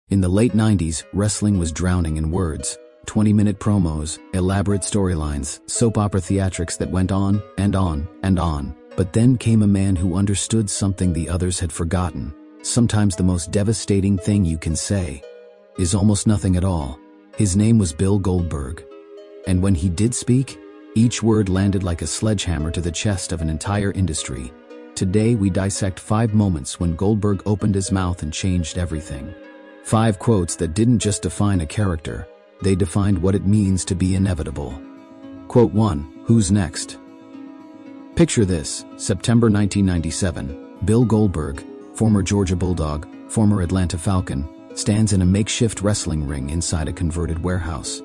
In the late 90s, wrestling was drowning in words. 20-minute promos, elaborate storylines, soap opera theatrics that went on and on and on. But then came a man who understood something the others had forgotten. Sometimes the most devastating thing you can say is almost nothing at all. His name was Bill Goldberg. And when he did speak, each word landed like a sledgehammer to the chest of an entire industry. Today we dissect 5 moments when Goldberg opened his mouth and changed everything. 5 quotes that didn't just define a character, they defined what it means to be inevitable. Quote 1, "Who's next?" Picture this, September 1997. Bill Goldberg, former Georgia Bulldog, former Atlanta Falcon, stands in a makeshift wrestling ring inside a converted warehouse.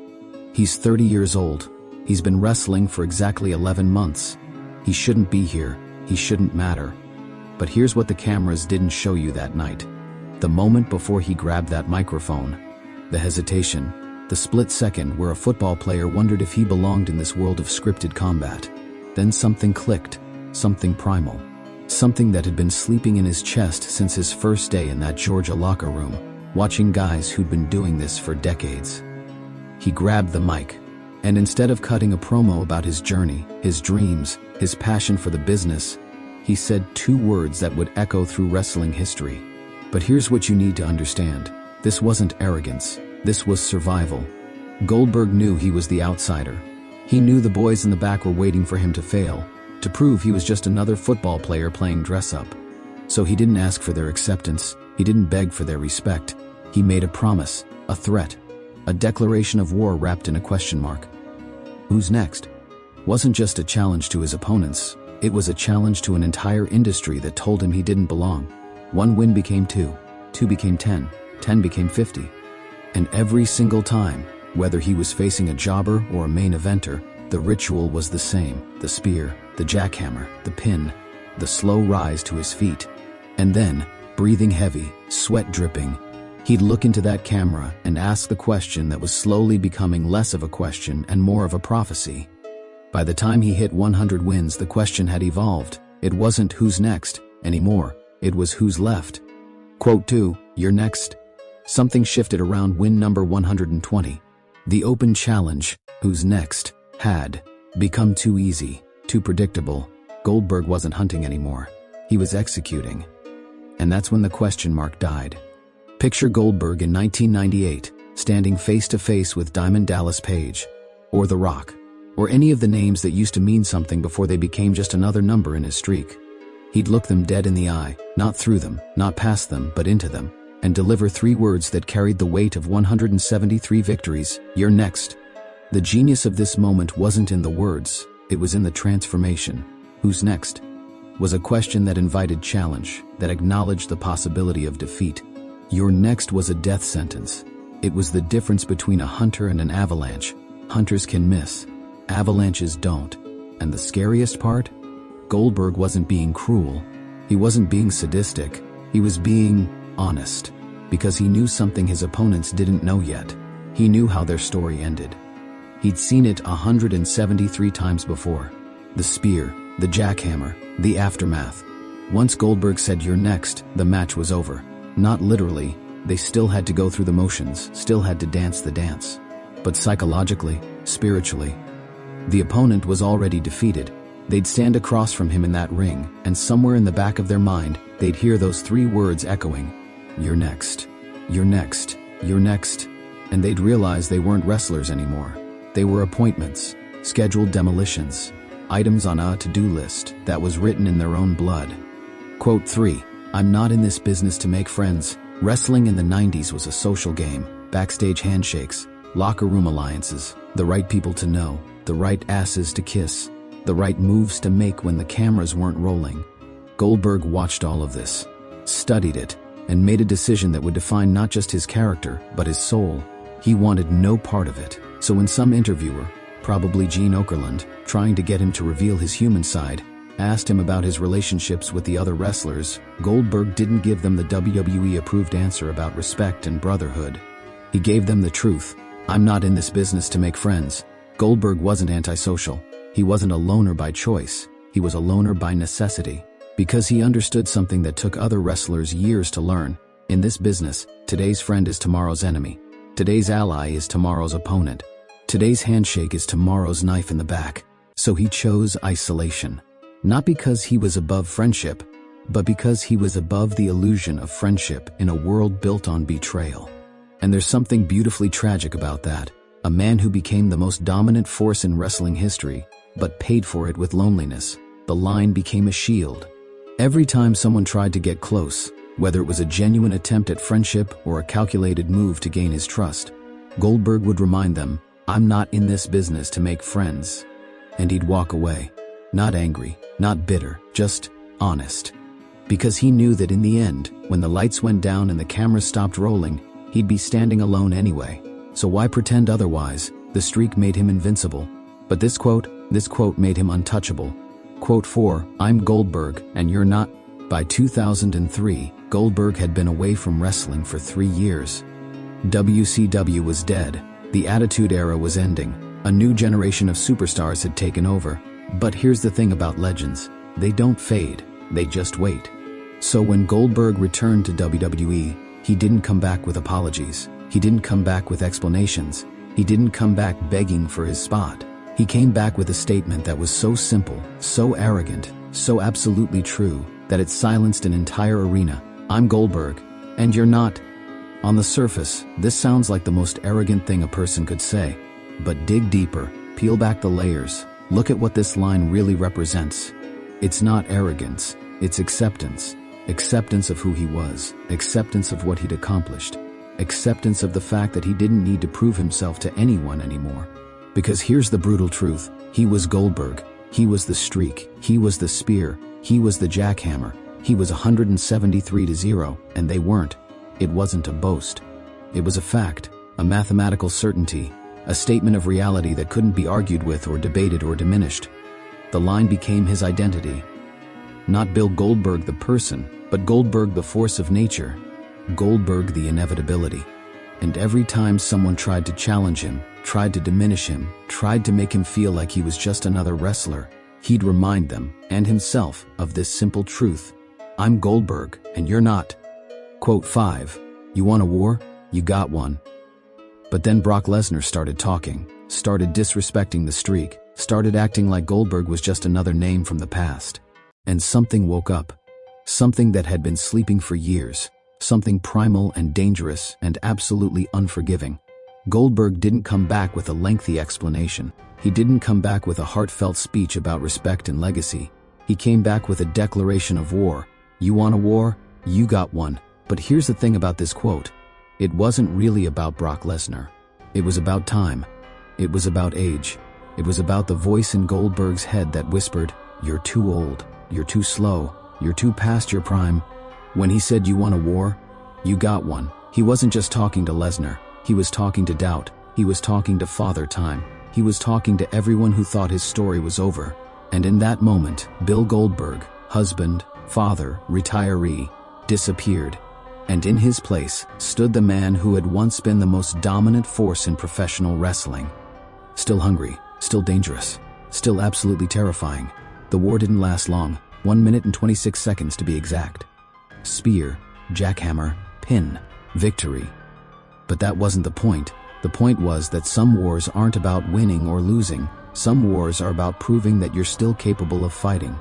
He's 30 years old. He's been wrestling for exactly 11 months. He shouldn't be here. He shouldn't matter. But here's what the cameras didn't show you that night. The moment before he grabbed that microphone. The hesitation. The split second where a football player wondered if he belonged in this world of scripted combat. Then something clicked. Something primal. Something that had been sleeping in his chest since his first day in that Georgia locker room, watching guys who'd been doing this for decades. He grabbed the mic. And instead of cutting a promo about his journey, his dreams, his passion for the business, he said 2 words that would echo through wrestling history. But here's what you need to understand. This wasn't arrogance. This was survival. Goldberg knew he was the outsider. He knew the boys in the back were waiting for him to fail, to prove he was just another football player playing dress-up. So he didn't ask for their acceptance. He didn't beg for their respect. He made a promise, a threat, a declaration of war wrapped in a question mark. Who's next? Wasn't just a challenge to his opponents. It was a challenge to an entire industry that told him he didn't belong. 1 win became 2, 2 became 10, 10 became 50. And every single time, whether he was facing a jobber or a main eventer, the ritual was the same. The spear, the jackhammer, the pin, the slow rise to his feet. And then, breathing heavy, sweat dripping, he'd look into that camera and ask the question that was slowly becoming less of a question and more of a prophecy. By the time he hit 100 wins, the question had evolved. It wasn't who's next anymore. It was who's left. Quote 2, "You're next." Something shifted around win number 120. The open challenge, who's next, had become too easy, too predictable. Goldberg wasn't hunting anymore. He was executing. And that's when the question mark died. Picture Goldberg in 1998, standing face to face with Diamond Dallas Page, or The Rock, or any of the names that used to mean something before they became just another number in his streak. He'd look them dead in the eye, not through them, not past them, but into them, and deliver 3 words that carried the weight of 173 victories. "You're next." The genius of this moment wasn't in the words, it was in the transformation. Who's next? Was a question that invited challenge, that acknowledged the possibility of defeat. You're next was a death sentence. It was the difference between a hunter and an avalanche. Hunters can miss. Avalanches don't. And the scariest part? Goldberg wasn't being cruel. He wasn't being sadistic. He was being honest. Because he knew something his opponents didn't know yet. He knew how their story ended. He'd seen it 173 times before. The spear, the jackhammer, the aftermath. Once Goldberg said "you're next," the match was over. Not literally, they still had to go through the motions, still had to dance the dance. But psychologically, spiritually, the opponent was already defeated. They'd stand across from him in that ring, and somewhere in the back of their mind, they'd hear those 3 words echoing. "You're next. You're next. You're next." And they'd realize they weren't wrestlers anymore. They were appointments, scheduled demolitions, items on a to-do list that was written in their own blood. Quote 3, "I'm not in this business to make friends." Wrestling in the 90s was a social game. Backstage handshakes, locker room alliances, the right people to know, the right asses to kiss, the right moves to make when the cameras weren't rolling. Goldberg watched all of this, studied it, and made a decision that would define not just his character, but his soul. He wanted no part of it. So when some interviewer, probably Gene Okerlund, trying to get him to reveal his human side, asked him about his relationships with the other wrestlers, Goldberg didn't give them the WWE-approved answer about respect and brotherhood. He gave them the truth. "I'm not in this business to make friends." Goldberg wasn't antisocial. He wasn't a loner by choice. He was a loner by necessity. Because he understood something that took other wrestlers years to learn. In this business, today's friend is tomorrow's enemy. Today's ally is tomorrow's opponent. Today's handshake is tomorrow's knife in the back. So he chose isolation. Not because he was above friendship, but because he was above the illusion of friendship in a world built on betrayal. And there's something beautifully tragic about that. A man who became the most dominant force in wrestling history, but paid for it with loneliness. The line became a shield. Every time someone tried to get close, whether it was a genuine attempt at friendship or a calculated move to gain his trust, Goldberg would remind them, "I'm not in this business to make friends." And he'd walk away. Not angry, not bitter, just honest. Because he knew that in the end, when the lights went down and the cameras stopped rolling, he'd be standing alone anyway. So why pretend otherwise? The streak made him invincible. But this quote made him untouchable. Quote 4, "I'm Goldberg, and you're not." By 2003, Goldberg had been away from wrestling for 3 years. WCW was dead. The Attitude Era was ending. A new generation of superstars had taken over. But here's the thing about legends. They don't fade, they just wait. So when Goldberg returned to WWE, he didn't come back with apologies. He didn't come back with explanations. He didn't come back begging for his spot. He came back with a statement that was so simple, so arrogant, so absolutely true, that it silenced an entire arena. "I'm Goldberg, and you're not." On the surface, this sounds like the most arrogant thing a person could say. But dig deeper, peel back the layers, look at what this line really represents. It's not arrogance, it's acceptance. Acceptance of who he was, acceptance of what he'd accomplished, acceptance of the fact that he didn't need to prove himself to anyone anymore. Because here's the brutal truth, he was Goldberg, he was the streak, he was the spear, he was the jackhammer, he was 173-0, and they weren't. It wasn't a boast. It was a fact, a mathematical certainty, a statement of reality that couldn't be argued with or debated or diminished. The line became his identity. Not Bill Goldberg the person, but Goldberg the force of nature. Goldberg the inevitability. And every time someone tried to challenge him, tried to diminish him, tried to make him feel like he was just another wrestler, he'd remind them, and himself, of this simple truth. "I'm Goldberg, and you're not." Quote 5, "You want a war? You got one." But then Brock Lesnar started talking, started disrespecting the streak, started acting like Goldberg was just another name from the past. And something woke up. Something that had been sleeping for years. Something primal and dangerous and absolutely unforgiving. Goldberg didn't come back with a lengthy explanation. He didn't come back with a heartfelt speech about respect and legacy. He came back with a declaration of war. "You want a war? You got one." But here's the thing about this quote. It wasn't really about Brock Lesnar. It was about time. It was about age. It was about the voice in Goldberg's head that whispered, "You're too old. You're too slow. You're too past your prime." When he said, "You want a war? You got one," he wasn't just talking to Lesnar. He was talking to doubt. He was talking to Father Time. He was talking to everyone who thought his story was over. And in that moment, Bill Goldberg, husband, father, retiree, disappeared. And in his place stood the man who had once been the most dominant force in professional wrestling. Still hungry, still dangerous, still absolutely terrifying. The war didn't last long, 1 minute and 26 seconds to be exact. Spear, jackhammer, pin, victory. But that wasn't the point. The point was that some wars aren't about winning or losing. Some wars are about proving that you're still capable of fighting.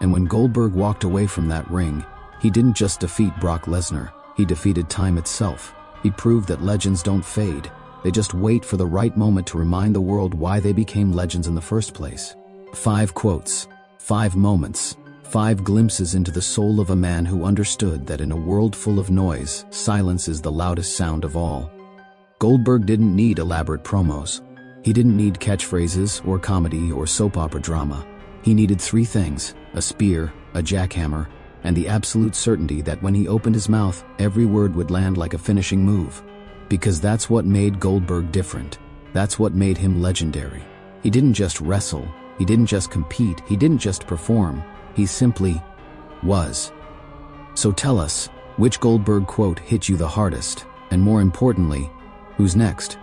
And when Goldberg walked away from that ring, he didn't just defeat Brock Lesnar. He defeated time itself. He proved that legends don't fade. They just wait for the right moment to remind the world why they became legends in the first place. 5 quotes, 5 moments, 5 glimpses into the soul of a man who understood that in a world full of noise, silence is the loudest sound of all. Goldberg didn't need elaborate promos. He didn't need catchphrases or comedy or soap opera drama. He needed 3 things: a spear, a jackhammer, and the absolute certainty that when he opened his mouth, every word would land like a finishing move. Because that's what made Goldberg different. That's what made him legendary. He didn't just wrestle. He didn't just compete. He didn't just perform. He simply was. So tell us, which Goldberg quote hit you the hardest? And more importantly, who's next?